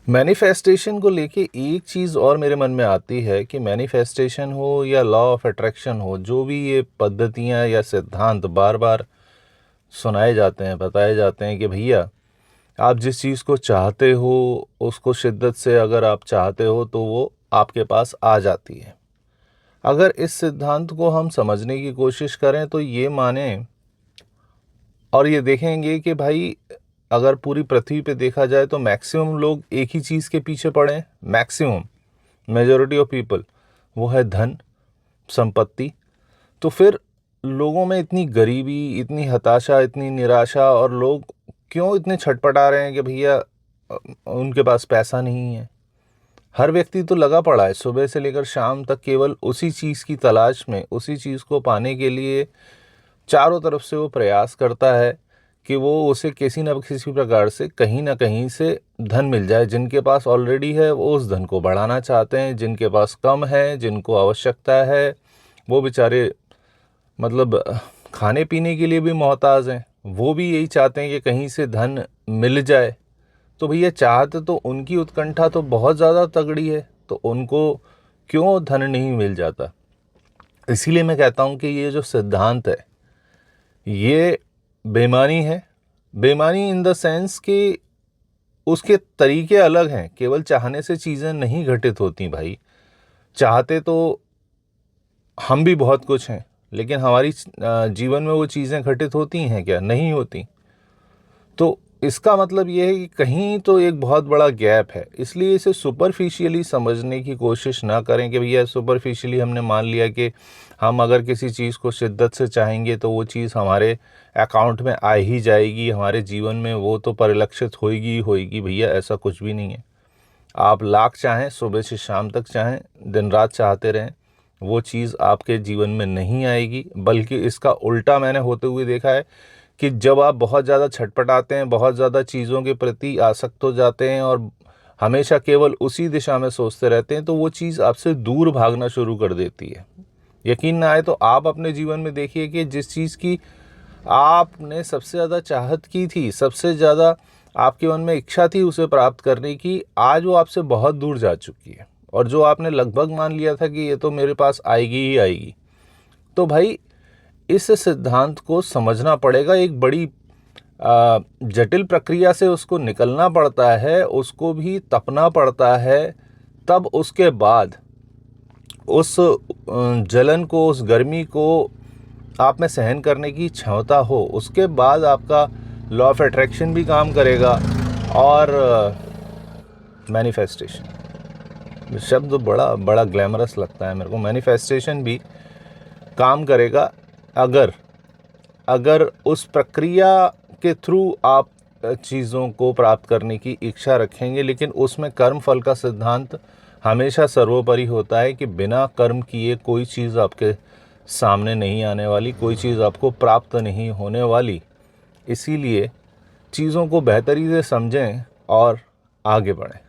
Manifestation को लेके एक चीज़ और मेरे मन में आती है कि मैनिफेस्टेशन हो या लॉ ऑफ अट्रैक्शन हो, जो भी ये पद्धतियाँ या सिद्धांत बार बार सुनाए जाते हैं, बताए जाते हैं कि भैया आप जिस चीज़ को चाहते हो उसको शिद्दत से अगर आप चाहते हो तो वो आपके पास आ जाती है। अगर इस सिद्धांत को हम समझने की कोशिश करें तो ये माने और ये देखेंगे कि भाई अगर पूरी पृथ्वी पे देखा जाए तो मैक्सिमम लोग एक ही चीज़ के पीछे पड़े हैं। मैक्सिमम मेजॉरिटी ऑफ पीपल, वो है धन, संपत्ति। तो फिर लोगों में इतनी गरीबी, इतनी हताशा, इतनी निराशा, और लोग क्यों इतने छटपटा रहे हैं कि भैया उनके पास पैसा नहीं है। हर व्यक्ति तो लगा पड़ा है सुबह से लेकर शाम तक केवल उसी चीज़ की तलाश में, उसी चीज़ को पाने के लिए चारों तरफ से वो प्रयास करता है कि वो उसे किसी न किसी प्रकार से कहीं ना कहीं से धन मिल जाए। जिनके पास ऑलरेडी है वो उस धन को बढ़ाना चाहते हैं, जिनके पास कम है, जिनको आवश्यकता है, वो बेचारे मतलब खाने पीने के लिए भी मोहताज हैं। वो भी यही चाहते हैं कि कहीं से धन मिल जाए। तो भैया चाहते तो उनकी उत्कंठा तो बहुत ज़्यादा तगड़ी है, तो उनको क्यों धन नहीं मिल जाता। इसीलिए मैं कहता हूँ कि ये जो सिद्धांत है ये बेईमानी है। बेईमानी इन द सेंस कि उसके तरीके अलग हैं। केवल चाहने से चीज़ें नहीं घटित होती भाई। चाहते तो हम भी बहुत कुछ हैं, लेकिन हमारी जीवन में वो चीज़ें घटित होती हैं क्या? नहीं होती। तो इसका मतलब ये है कि कहीं तो एक बहुत बड़ा गैप है। इसलिए इसे सुपरफिशियली समझने की कोशिश ना करें कि भैया सुपरफिशियली हमने मान लिया कि हम अगर किसी चीज़ को शिद्दत से चाहेंगे तो वो चीज़ हमारे अकाउंट में आ ही जाएगी, हमारे जीवन में वो तो परिलक्षित होएगी ही होएगी। भैया ऐसा कुछ भी नहीं है। आप लाख चाहें, सुबह से शाम तक चाहें, दिन रात चाहते रहें, वो चीज़ आपके जीवन में नहीं आएगी। बल्कि इसका उल्टा मैंने होते हुए देखा है कि जब आप बहुत ज़्यादा छटपटाते हैं, बहुत ज़्यादा चीज़ों के प्रति आसक्त हो जाते हैं और हमेशा केवल उसी दिशा में सोचते रहते हैं, तो वो चीज़ आपसे दूर भागना शुरू कर देती है। यकीन ना आए तो आप अपने जीवन में देखिए कि जिस चीज़ की आपने सबसे ज़्यादा चाहत की थी, सबसे ज़्यादा आपके मन में इच्छा थी उसे प्राप्त करने की, आज वो आपसे बहुत दूर जा चुकी है। और जो आपने लगभग मान लिया था कि ये तो मेरे पास आएगी ही आएगी, तो भाई इस सिद्धांत को समझना पड़ेगा। एक बड़ी जटिल प्रक्रिया से उसको निकलना पड़ता है, उसको भी तपना पड़ता है। तब उसके बाद उस जलन को, उस गर्मी को आप में सहन करने की क्षमता हो, उसके बाद आपका लॉ ऑफ अट्रैक्शन भी काम करेगा। और मैनिफेस्टेशन शब्द बड़ा बड़ा ग्लैमरस लगता है मेरे को। मैनिफेस्टेशन भी काम करेगा अगर अगर उस प्रक्रिया के थ्रू आप चीज़ों को प्राप्त करने की इच्छा रखेंगे। लेकिन उसमें कर्म फल का सिद्धांत हमेशा सर्वोपरि होता है कि बिना कर्म किए कोई चीज़ आपके सामने नहीं आने वाली, कोई चीज़ आपको प्राप्त नहीं होने वाली। इसीलिए चीज़ों को बेहतरी से समझें और आगे बढ़ें।